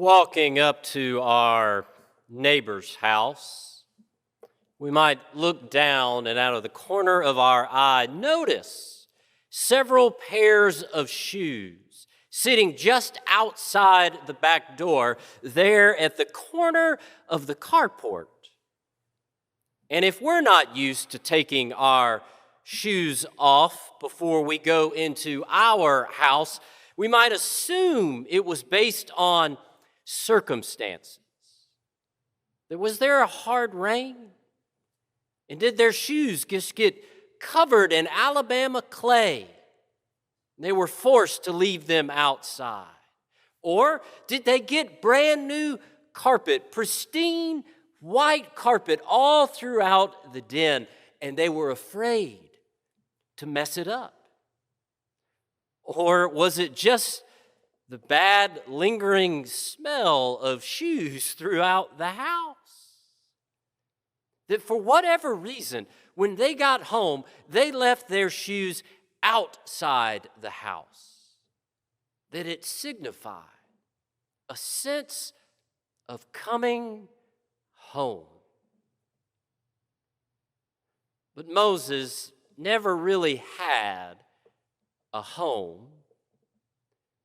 Walking up to our neighbor's house, we might look down and out of the corner of our eye notice several pairs of shoes sitting just outside the back door there at the corner of the carport. And if we're not used to taking our shoes off before we go into our house, we might assume it was based on circumstances. Was there a hard rain? And did their shoes just get covered in Alabama clay? They were forced to leave them outside. Or did they get brand new carpet, pristine white carpet all throughout the den, and they were afraid to mess it up? Or was it just the bad lingering smell of shoes throughout the house? That for whatever reason, when they got home, they left their shoes outside the house. That it signified a sense of coming home. But Moses never really had a home.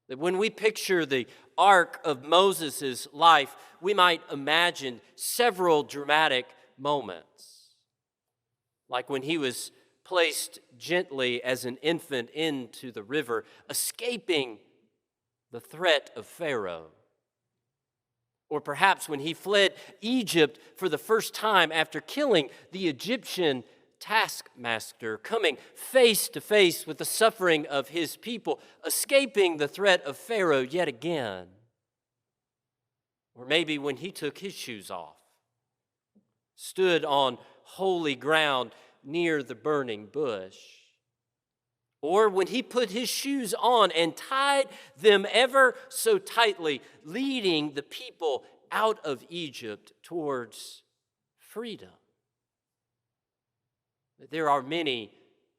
That when we picture the arc of Moses' life, we might imagine several dramatic moments. Like when he was placed gently as an infant into the river, escaping the threat of Pharaoh. Or perhaps when he fled Egypt for the first time after killing the Egyptian taskmaster, coming face to face with the suffering of his people, escaping the threat of Pharaoh yet again. Or maybe when he took his shoes off, stood on holy ground near the burning bush. Or when he put his shoes on and tied them ever so tightly, leading the people out of Egypt towards freedom. There are many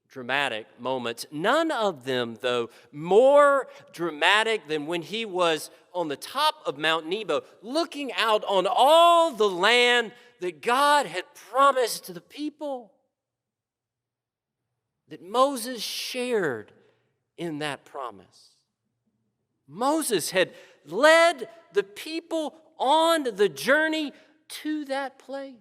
dramatic moments, none of them, though, more dramatic than when he was on the top of Mount Nebo, looking out on all the land that God had promised to the people, that Moses shared in that promise. Moses had led the people on the journey to that place.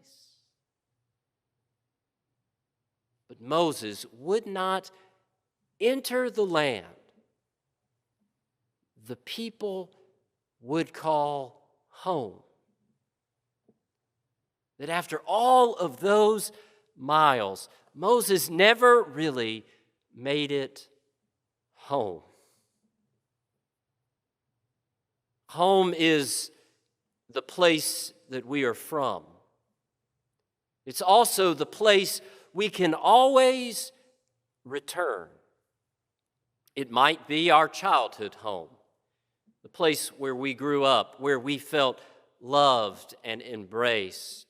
But Moses would not enter the land the people would call home. That after all of those miles, Moses never really made it home. Home is the place that we are from. It's also the place we can always return. It might be our childhood home, the place where we grew up, where we felt loved and embraced.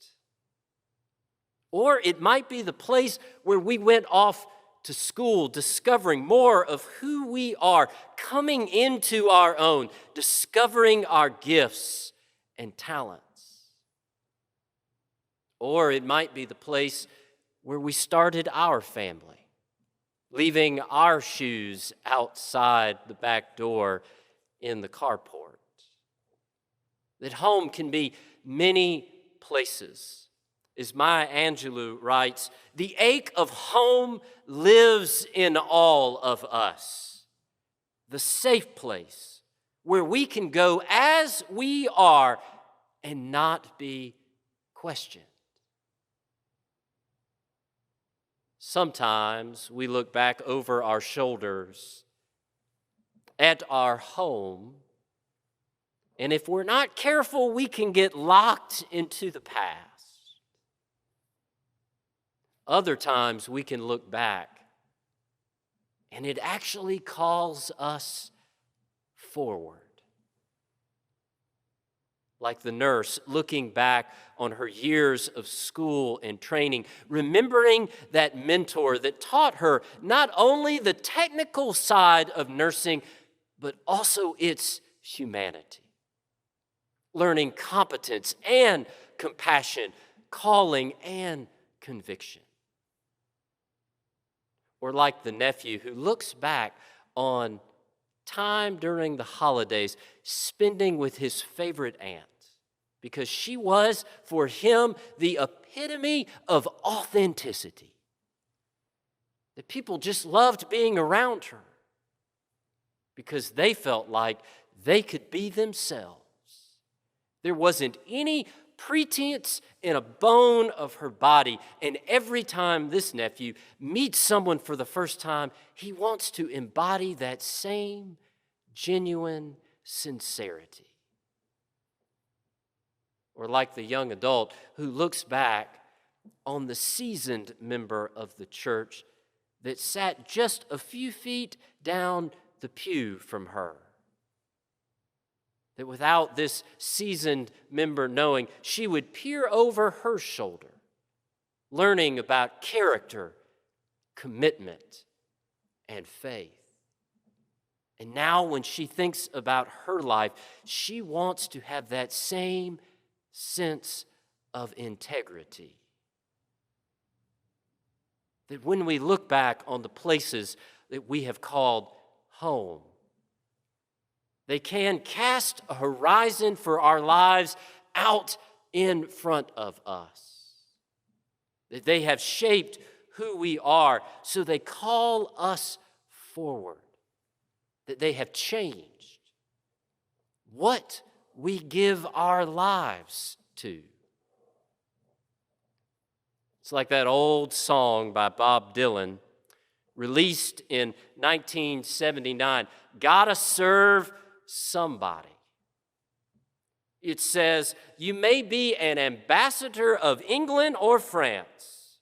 Or it might be the place where we went off to school, discovering more of who we are, coming into our own, discovering our gifts and talents. Or it might be the place where we started our family, leaving our shoes outside the back door in the carport. That home can be many places. As Maya Angelou writes, the ache of home lives in all of us. The safe place where we can go as we are and not be questioned. Sometimes we look back over our shoulders at our home, and if we're not careful, we can get locked into the past. Other times we can look back, and it actually calls us forward. Like the nurse looking back on her years of school and training, remembering that mentor that taught her not only the technical side of nursing, but also its humanity. learning competence and compassion, calling and conviction. Or like the nephew who looks back on time during the holidays spending with his favorite aunt, because she was, for him, the epitome of authenticity. That people just loved being around her because they felt like they could be themselves. There wasn't any pretense in a bone of her body. And every time this nephew meets someone for the first time, he wants to embody that same genuine sincerity. Or like the young adult who looks back on the seasoned member of the church that sat just a few feet down the pew from her. That without this seasoned member knowing, she would peer over her shoulder, learning about character, commitment, and faith. And now when she thinks about her life, she wants to have that same sense of integrity. That when we look back on the places that we have called home, they can cast a horizon for our lives out in front of us. That they have shaped who we are, so they call us forward. That they have changed what we give our lives to. It's like that old song by Bob Dylan, released in 1979, "Gotta Serve Somebody." It says, "You may be an ambassador of England or France.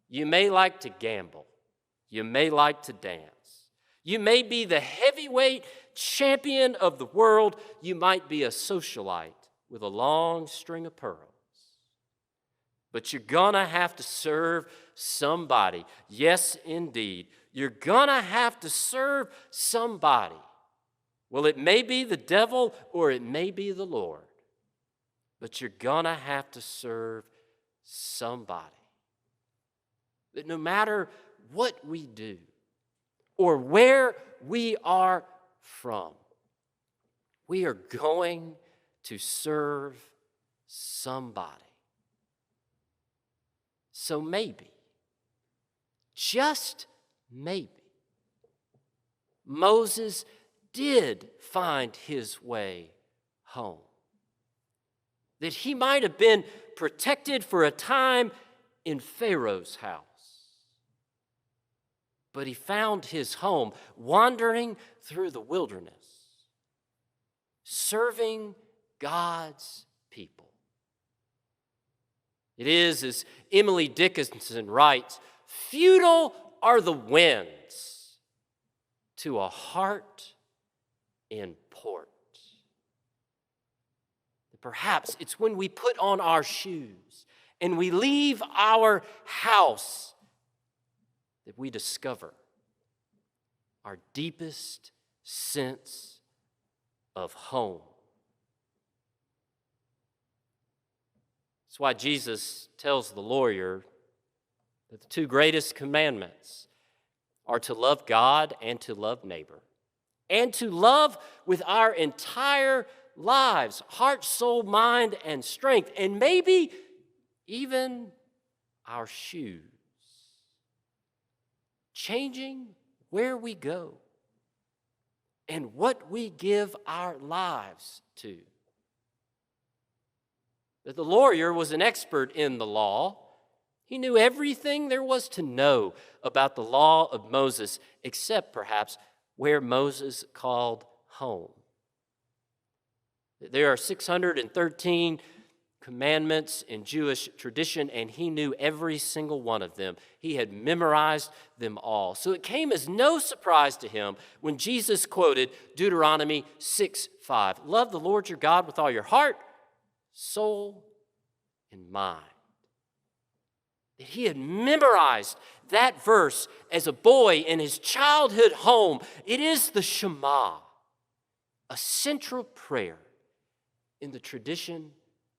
You may like to gamble. You may like to dance. You may be the heavyweight champion of the world. You might be a socialite with a long string of pearls. But you're gonna have to serve somebody. Yes, indeed. You're gonna have to serve somebody. Well, it may be the devil or it may be the Lord. But you're gonna have to serve somebody." That no matter what we do or where we are from, we are going to serve somebody. So maybe, just maybe, Moses did find his way home. That he might have been protected for a time in Pharaoh's house. But he found his home wandering through the wilderness, serving God's people. It is, as Emily Dickinson writes, "Futile are the winds to a heart in port." Perhaps it's when we put on our shoes and we leave our house that we discover our deepest sense of home. That's why Jesus tells the lawyer that the two greatest commandments are to love God and to love neighbor, and to love with our entire lives, heart, soul, mind, and strength, and maybe even our shoes. Changing where we go and what we give our lives to. That the lawyer was an expert in the law. He knew everything there was to know about the law of Moses, except perhaps where Moses called home. There are 613 commandments in Jewish tradition, and he knew every single one of them. He had memorized them all. So it came as no surprise to him when Jesus quoted Deuteronomy 6:5. "Love the Lord your God with all your heart, soul, and mind." That he had memorized that verse as a boy in his childhood home. It is the Shema, a central prayer in the tradition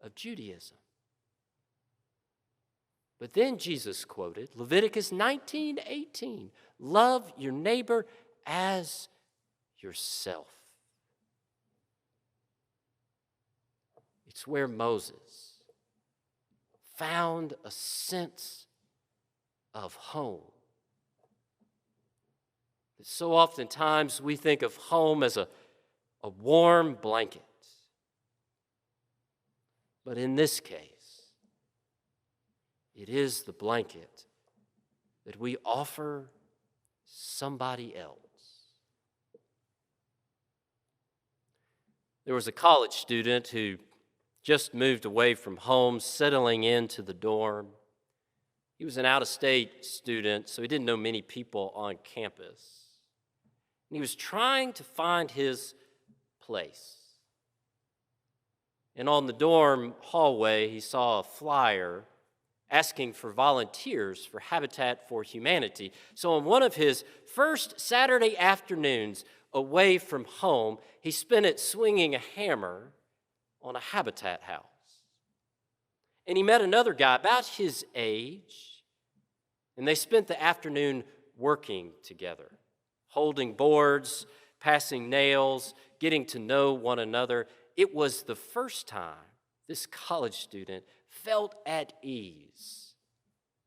of Judaism. But then Jesus quoted Leviticus 19:18, love your neighbor as yourself. It's where Moses found a sense of home. So oftentimes we think of home as a warm blanket. But in this case, it is the blanket that we offer somebody else. There was a college student who just moved away from home, settling into the dorm. He was an out-of-state student, so he didn't know many people on campus. And he was trying to find his place. And on the dorm hallway, he saw a flyer asking for volunteers for Habitat for Humanity. So on one of his first Saturday afternoons away from home, he spent it swinging a hammer on a Habitat house. And he met another guy about his age, and they spent the afternoon working together, holding boards, passing nails, getting to know one another. It was the first time this college student felt at ease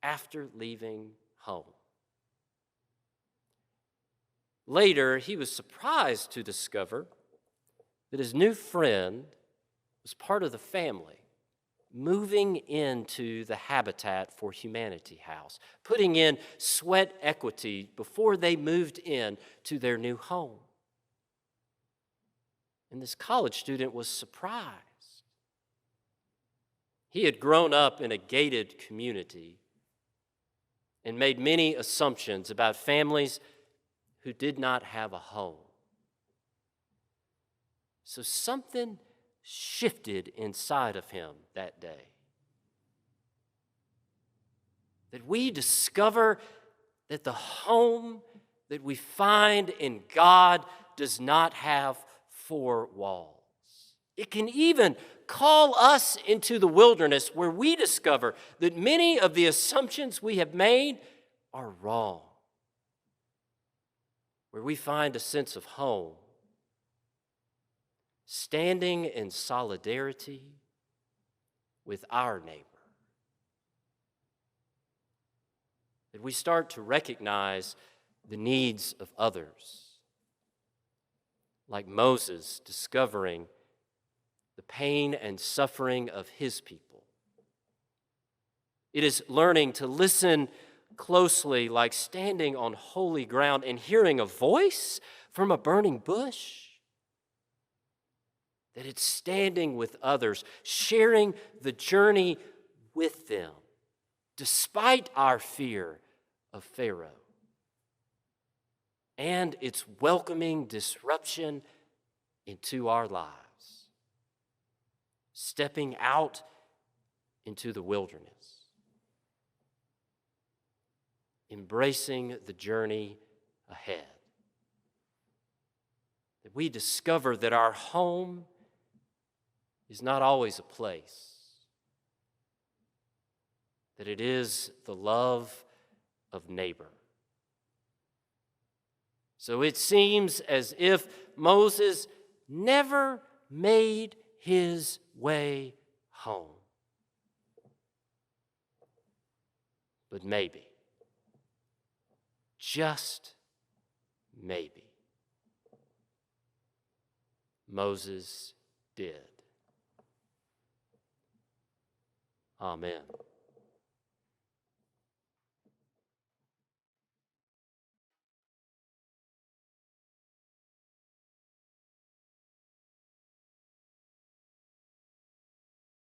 after leaving home. Later, he was surprised to discover that his new friend was part of the family, moving into the Habitat for Humanity house, putting in sweat equity before they moved in to their new home. And this college student was surprised. He had grown up in a gated community and made many assumptions about families who did not have a home. So something shifted inside of him that day. That we discover that the home that we find in God does not have four walls. It can even call us into the wilderness where we discover that many of the assumptions we have made are wrong. Where we find a sense of home, standing in solidarity with our neighbor. That we start to recognize the needs of others, like Moses discovering the pain and suffering of his people. It is learning to listen closely, like standing on holy ground and hearing a voice from a burning bush. That it's standing with others, sharing the journey with them, despite our fear of Pharaoh. And it's welcoming disruption into our lives, stepping out into the wilderness, embracing the journey ahead. That we discover that our home is not always a place, that it is the love of neighbor. So it seems as if Moses never made his way home. But maybe, just maybe, Moses did. Amen.